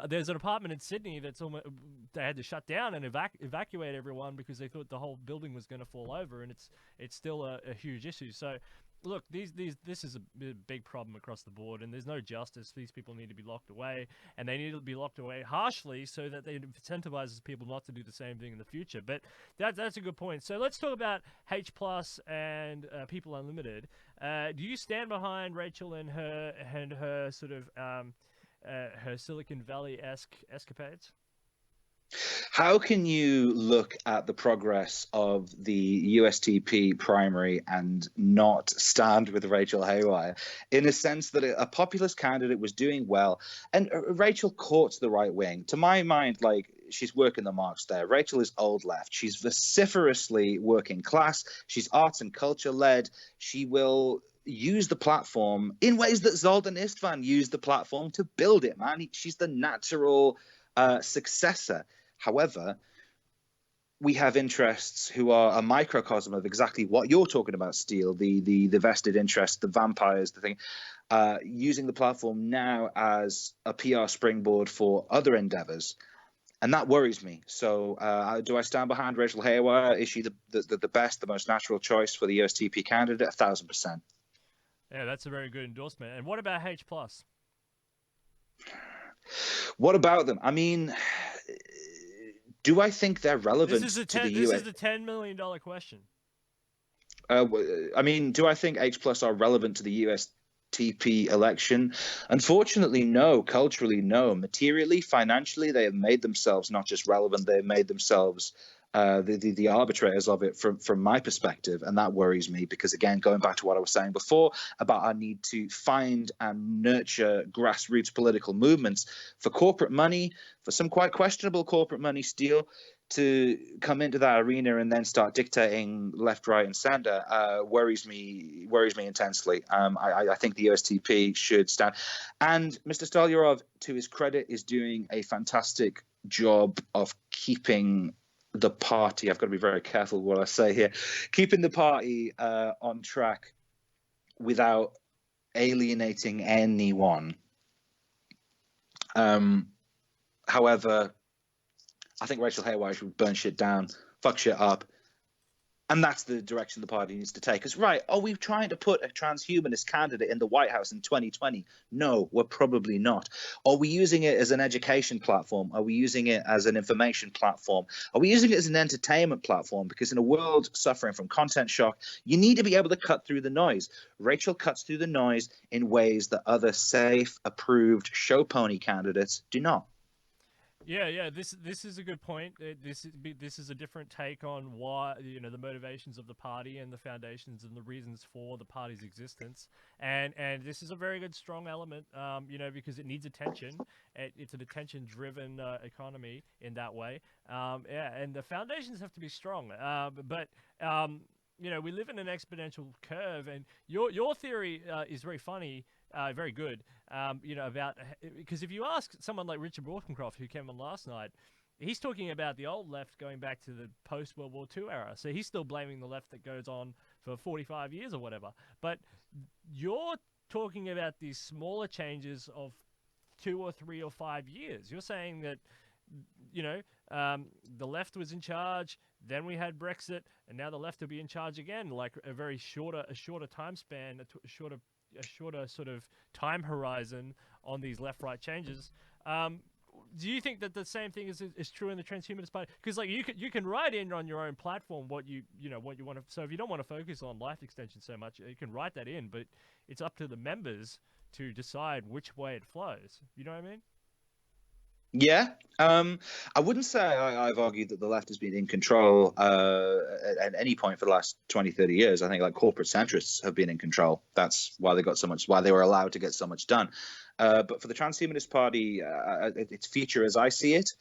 there's an apartment in Sydney that's almost they had to shut down and evacuate everyone because they thought the whole building was going to fall over, and it's still a huge issue. So. Look, this is a big problem across the board, and there's no justice. These people need to be locked away, and they need to be locked away harshly so that they incentivizes people not to do the same thing in the future. But that's a good point. So let's talk about H Plus and People Unlimited. Do you stand behind Rachel and her sort of her Silicon Valley-esque escapades? How can you look at the progress of the USTP primary and not stand with Rachel Haywire in a sense that a populist candidate was doing well, and Rachel courts the right wing? To my mind, like, she's working the marks there. Rachel is old left. She's vociferously working class. She's arts and culture led. She will use the platform in ways that Zoltan Istvan used the platform to build it, man. She's the natural successor. However, we have interests who are a microcosm of exactly what you're talking about, Steele, the vested interests, the vampires, the thing, using the platform now as a PR springboard for other endeavors. And that worries me. So do I stand behind Rachel Haywire? Is she the best, the most natural choice for the USTP candidate? 1,000%. Yeah, that's a very good endorsement. And what about H+? What about them? I mean, do I think they're relevant to the US? This is a $10 million question. I mean, do I think H+ are relevant to the USTP election? Unfortunately, no. Culturally, no. Materially, financially, they have made themselves not just relevant, they have made themselves the arbitrators of it from my perspective, and that worries me because, again, going back to what I was saying before about our need to find and nurture grassroots political movements for corporate money, for some quite questionable corporate money, Steele, to come into that arena and then start dictating left, right, and center worries me intensely. I think the USTP should stand, and Mr. Stolyarov, to his credit, is doing a fantastic job of keeping the party, I've got to be very careful what I say here, keeping the party on track without alienating anyone. However, I think Rachel Haywire should burn shit down, fuck shit up. And that's the direction the party needs to take. Because, right, are we trying to put a transhumanist candidate in the White House in 2020? No, we're probably not. Are we using it as an education platform? Are we using it as an information platform? Are we using it as an entertainment platform? Because in a world suffering from content shock, you need to be able to cut through the noise. Rachel cuts through the noise in ways that other safe, approved show pony candidates do not. Yeah. This is a good point. This is a different take on why, the motivations of the party and the foundations and the reasons for the party's existence. And this is a very good, strong element. Because it needs attention. It's an attention-driven economy in that way. And the foundations have to be strong. We live in an exponential curve, and your theory is very funny. Very good, because if you ask someone like Richard Borkencroft, who came on last night, he's talking about the old left going back to the post-World War II era. So he's still blaming the left that goes on for 45 years or whatever. But you're talking about these smaller changes of 2 or 3 or 5 years. You're saying that, the left was in charge, then we had Brexit, and now the left will be in charge again, like a shorter time span, a shorter sort of time horizon on these left-right changes. Do you think that the same thing is true in the Transhumanist Party? Because you can write in on your own platform what you want to. So if you don't want to focus on life extension so much, you can write that in. But it's up to the members to decide which way it flows. You know what I mean? Yeah. I wouldn't say I've argued that the left has been in control at any point for the last 20, 30 years. I think like corporate centrists have been in control. That's why they got so much, why they were allowed to get so much done. But for the Transhumanist Party, its future as I see it,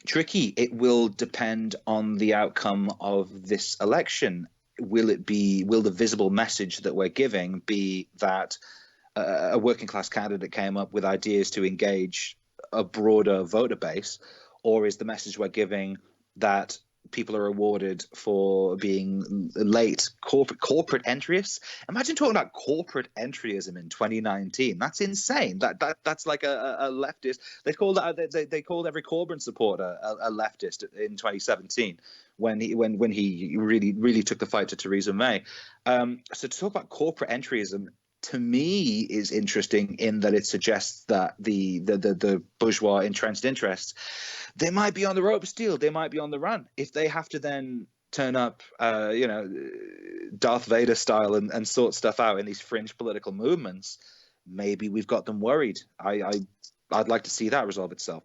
tricky. It will depend on the outcome of this election. Will the visible message that we're giving be that a working class candidate came up with ideas to engage a broader voter base, or is the message we're giving that people are rewarded for being late corporate entryists? Imagine talking about corporate entryism in 2019. That's insane. That's like a leftist. They called every Corbyn supporter a leftist in 2017 when he really took the fight to Theresa May. So to talk about corporate entryism, to me, is interesting in that it suggests that the bourgeois entrenched interests, they might be on the ropes still. They might be on the run. If they have to then turn up, Darth Vader style and sort stuff out in these fringe political movements, maybe we've got them worried. I'd like to see that resolve itself.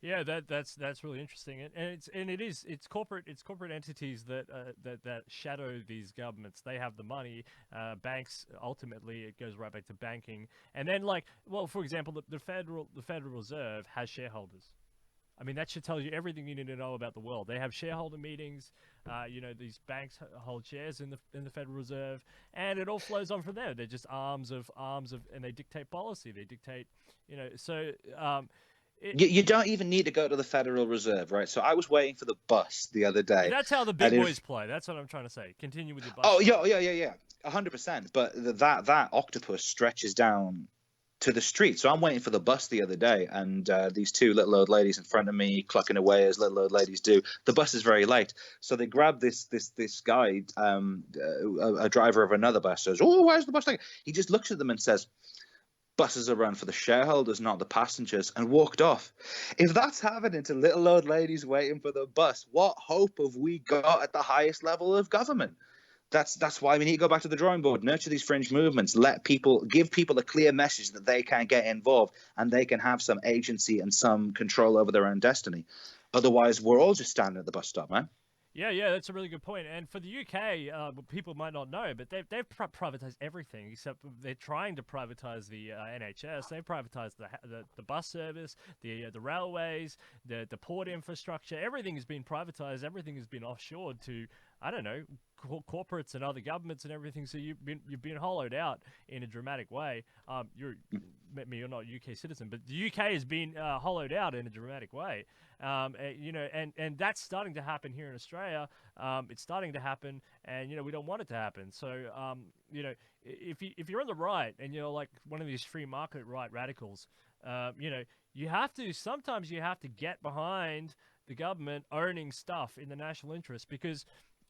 Yeah, that's really interesting, and it's corporate entities that shadow these governments. They have the money. Banks, ultimately it goes right back to banking, and then for example, the Federal Reserve has shareholders. I mean, that should tell you everything you need to know about the world. They have shareholder meetings. These banks hold shares in the Federal Reserve, and it all flows on from there. They're just arms of, and they dictate policy. They dictate, so. You don't even need to go to the Federal Reserve, right? So I was waiting for the bus the other day. That's how the big boys play. That's what I'm trying to say. Continue with your bus. Oh, yeah. 100%. But that octopus stretches down to the street. So I'm waiting for the bus the other day, and these two little old ladies in front of me clucking away as little old ladies do. The bus is very late, so they grab this guy, a driver of another bus, says, "Oh, where's the bus?" He just looks at them and says, "Buses are run for the shareholders, not the passengers," and walked off. If that's happening to little old ladies waiting for the bus, what hope have we got at the highest level of government? That's why we need to go back to the drawing board, nurture these fringe movements, give people a clear message that they can get involved and they can have some agency and some control over their own destiny. Otherwise, we're all just standing at the bus stop, man. Yeah, that's a really good point. And for the UK, people might not know, but they've privatized everything except they're trying to privatize the NHS. They've privatized the bus service, the railways, the port infrastructure. Everything has been privatized. Everything has been offshored to, I don't know, corporates and other governments and everything. So you've been hollowed out in a dramatic way. You're not a UK citizen, but the UK has been hollowed out in a dramatic way. And that's starting to happen here in Australia. It's starting to happen, and we don't want it to happen. So if you're on the right and you're like one of these free market right radicals, sometimes you have to get behind the government owning stuff in the national interest, because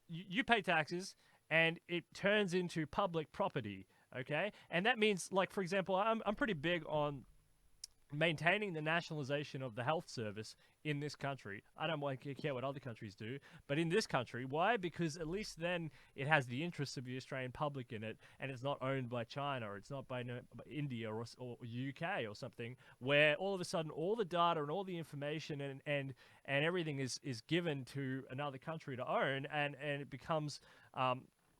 you pay taxes and it turns into public property. Okay, and that means, like, for example, I'm pretty big on maintaining the nationalization of the health service in this country. I don't care what other countries do, but in this country, why? Because at least then it has the interests of the Australian public in it, and it's not owned by China, or it's not by India or UK or something, where all of a sudden all the data and all the information and everything is given to another country to own, and it becomes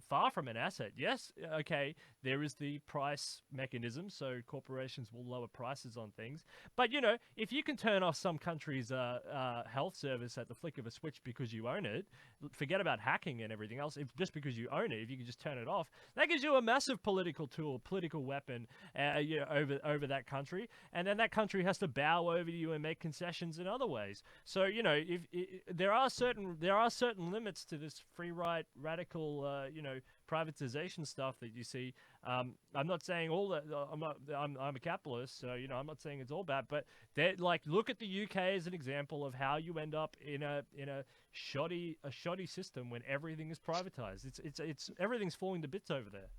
far from an asset. Yes, okay, there is the price mechanism, so corporations will lower prices on things. But, if you can turn off some country's health service at the flick of a switch because you own it, forget about hacking and everything else, just because you own it, if you can just turn it off, that gives you a massive political tool, political weapon over that country, and then that country has to bow over to you and make concessions in other ways. So, if there are certain limits to this free right radical privatization stuff that you see. I'm not saying all that. I'm a capitalist, so I'm not saying it's all bad. But look at the UK as an example of how you end up in a shoddy system when everything is privatized. It's everything's falling to bits over there.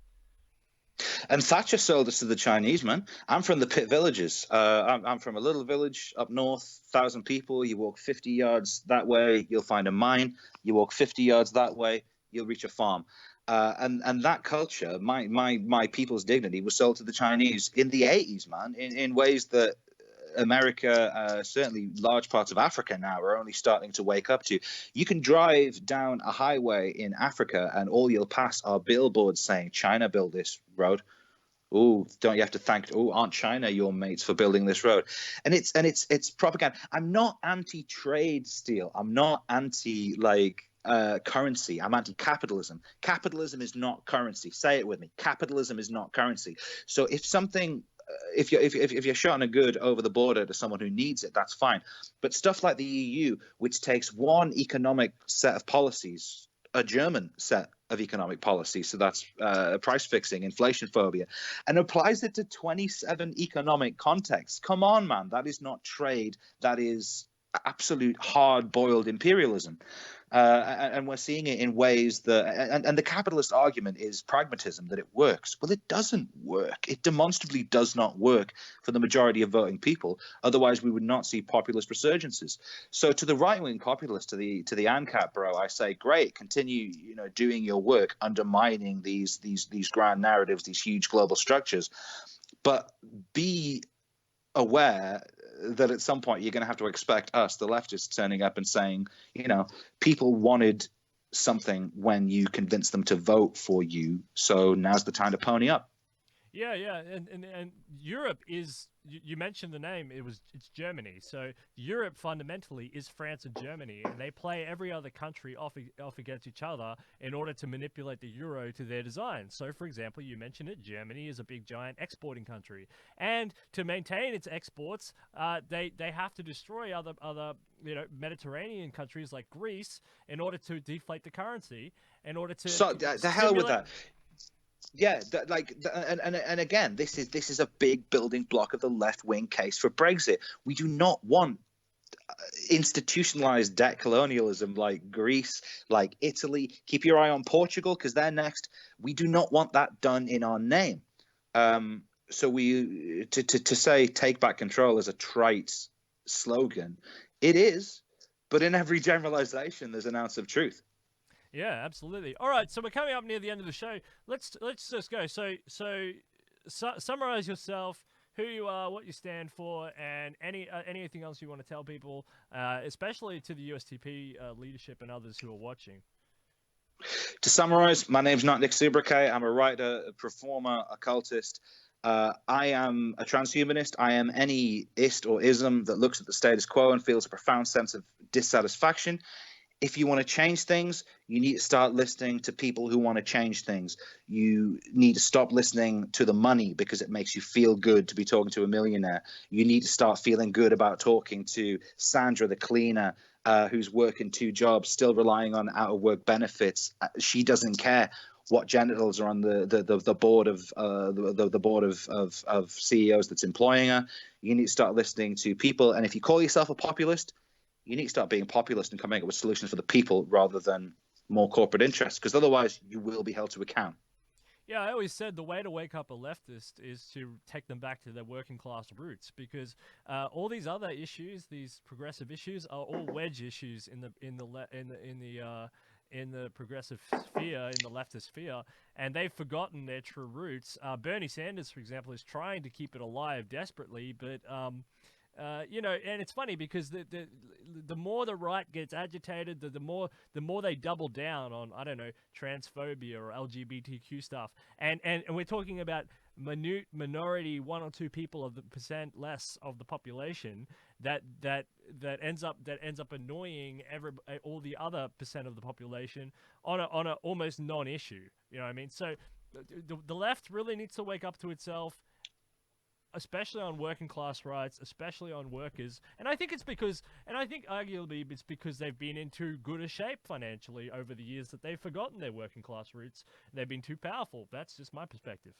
And Thatcher sold us to the Chinese, man. I'm from the Pit Villages. I'm from a little village up north, 1,000 people. You walk 50 yards that way, you'll find a mine. You walk 50 yards that way, you'll reach a farm. And that culture, my people's dignity, was sold to the Chinese in the 80s, man, in ways that America, certainly large parts of Africa now are only starting to wake up to. You can drive down a highway in Africa and all you'll pass are billboards saying China built this road. Oh, don't you have to thank? Oh, aren't China your mates for building this road? And it's propaganda. I'm not anti-trade, Steele. I'm not anti currency. I'm anti-capitalism. Capitalism is not currency. Say it with me. Capitalism is not currency. So if something, if you're shotting a good over the border to someone who needs it, that's fine. But stuff like the EU, which takes one economic set of policies, a German set of economic policy, so that's price fixing, inflation phobia, and applies it to 27 economic contexts. Come on, man, that is not trade. That is absolute hard-boiled imperialism. And we're seeing it in ways that, and the capitalist argument is pragmatism, that it works. Well, it doesn't work. It demonstrably does not work for the majority of voting people. Otherwise, we would not see populist resurgences. So to the right-wing populist, to the ANCAP bro, I say, great, continue, doing your work, undermining these grand narratives, these huge global structures, but be aware that at some point you're going to have to expect us, the leftists, turning up and saying, people wanted something when you convinced them to vote for you, so now's the time to pony up. Yeah, and Europe is, you mentioned the name, it's Germany. So Europe fundamentally is France and Germany, and they play every other country off against each other in order to manipulate the euro to their design. So, for example, you mentioned it, Germany is a big giant exporting country, and to maintain its exports, they have to destroy other Mediterranean countries like Greece in order to deflate the currency, in order to the hell with that. Yeah, and again, this is a big building block of the left-wing case for Brexit. We do not want institutionalized debt colonialism like Greece, like Italy. Keep your eye on Portugal because they're next. We do not want that done in our name. So to say take back control is a trite slogan. It is, but in every generalization, there's an ounce of truth. Yeah, absolutely. All right, so we're coming up near the end of the show. Let's just go. So summarize yourself, who you are, what you stand for, and anything else you want to tell people, especially to the USTP leadership and others who are watching. To summarize, my name's not Nick Sobriquet. I'm a writer, a performer, occultist. I am a transhumanist. I am any ist or ism that looks at the status quo and feels a profound sense of dissatisfaction. If you want to change things, you need to start listening to people who want to change things. You need to stop listening to the money because it makes you feel good to be talking to a millionaire. You need to start feeling good about talking to Sandra, the cleaner, who's working 2 jobs, still relying on out-of-work benefits. She doesn't care what genitals are on the board of the board of CEOs that's employing her. You need to start listening to people. And if you call yourself a populist, you need to start being populist and coming up with solutions for the people rather than more corporate interests, because otherwise you will be held to account. Yeah, I always said the way to wake up a leftist is to take them back to their working class roots, because all these other issues, these progressive issues, are all wedge issues in the progressive sphere, in the leftist sphere, and they've forgotten their true roots. Bernie Sanders, for example, is trying to keep it alive desperately, but and it's funny because the more the right gets agitated, the more they double down on, I don't know, transphobia or LGBTQ stuff, and we're talking about minority 1 or 2 people of the percent less of the population that ends up annoying all the other percent of the population on a almost non-issue. You know what I mean? So the left really needs to wake up to itself, especially on working class rights, especially on workers. And I think arguably it's because they've been in too good a shape financially over the years that they've forgotten their working class roots. They've been too powerful. That's just my perspective.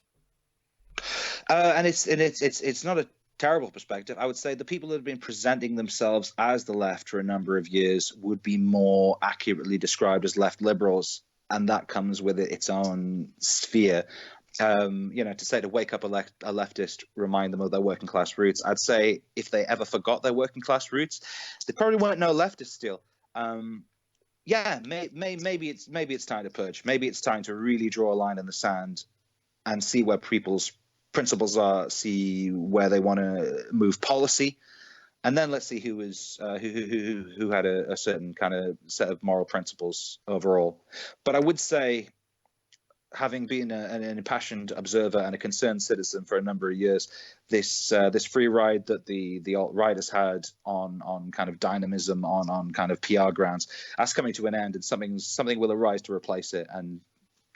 And it's not a terrible perspective. I would say the people that have been presenting themselves as the left for a number of years would be more accurately described as left liberals, and that comes with its own sphere. To say to wake up a leftist, remind them of their working class roots. I'd say if they ever forgot their working class roots, they probably weren't no leftist still. Maybe it's time to purge. Maybe it's time to really draw a line in the sand and see where people's principles are, see where they want to move policy, and then let's see who had a certain kind of set of moral principles overall. But I would say, having been an impassioned observer and a concerned citizen for a number of years, this free ride that the alt-right has had on kind of dynamism, on kind of PR grounds, that's coming to an end, and something will arise to replace it. And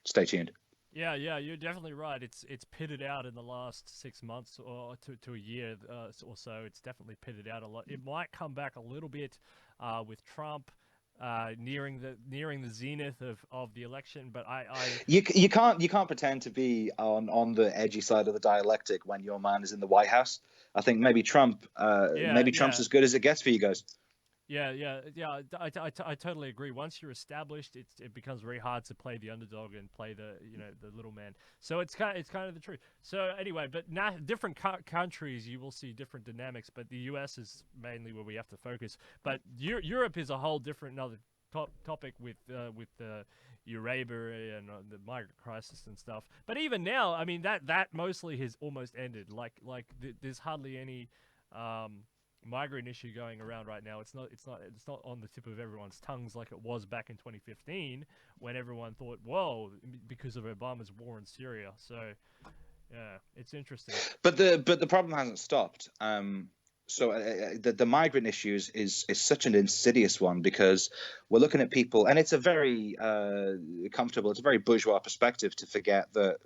stay tuned. Yeah, you're definitely right. It's pitted out in the last 6 months or to a year or so. It's definitely pitted out a lot. It might come back a little bit with Trump nearing the zenith of the election, but you can't pretend to be on the edgy side of the dialectic when your man is in the White House. I think maybe Trump's as good as it gets for you guys. Yeah. I totally agree. Once you're established, it becomes very hard to play the underdog and play the little man. So it's kind of the truth. So anyway, but different countries, you will see different dynamics. But the U.S. is mainly where we have to focus. But Europe is a whole different another topic with the Eurasia and the migrant crisis and stuff. But even now, I mean that mostly has almost ended. There's hardly any migrant issue going around right now. It's not on the tip of everyone's tongues like it was back in 2015 when everyone thought, whoa, because of Obama's war in Syria. So yeah, it's interesting. But the problem hasn't stopped. So the migrant issue is such an insidious one, because we're looking at people, and it's a very it's a very bourgeois perspective to forget that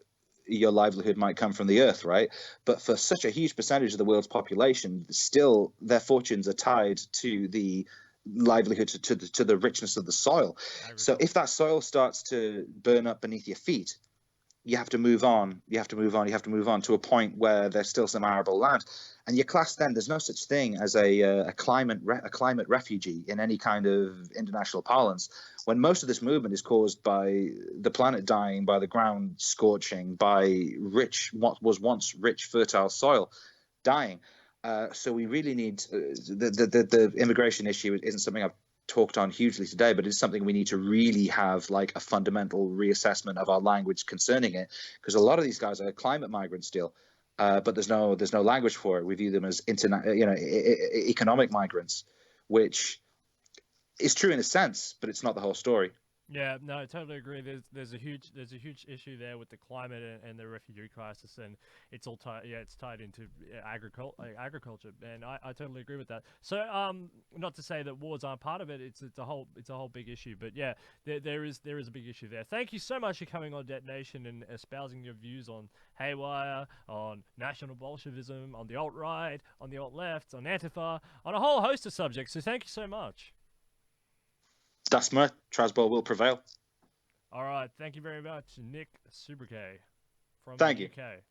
your livelihood might come from the earth, right? But for such a huge percentage of the world's population, still their fortunes are tied to the livelihood, to the richness of the soil. So if that soil starts to burn up beneath your feet, you have to move on. You have to move on to a point where there's still some arable land, and your class. Then there's no such thing as a climate refugee in any kind of international parlance, when most of this movement is caused by the planet dying, by the ground scorching, by what was once rich, fertile soil dying. So we really need the immigration issue isn't something I've talked on hugely today, but it's something we need to really have like a fundamental reassessment of our language concerning it, because a lot of these guys are climate migrants still, but there's no language for it. We view them as economic migrants, which is true in a sense, but it's not the whole story. Yeah, no, I totally agree. There's a huge issue there with the climate and the refugee crisis, and it's all it's tied into agriculture, and I totally agree with that. So not to say that wars aren't part of it. It's a whole big issue, but yeah, there is a big issue there. Thank you so much for coming on Detonation and espousing your views on Haywire, on National Bolshevism, on the alt-right, on the alt-left, on Antifa, on a whole host of subjects. So thank you so much. Das mir, Transball will prevail. All right. Thank you very much, Nick Sobriquet from Thank the you. UK.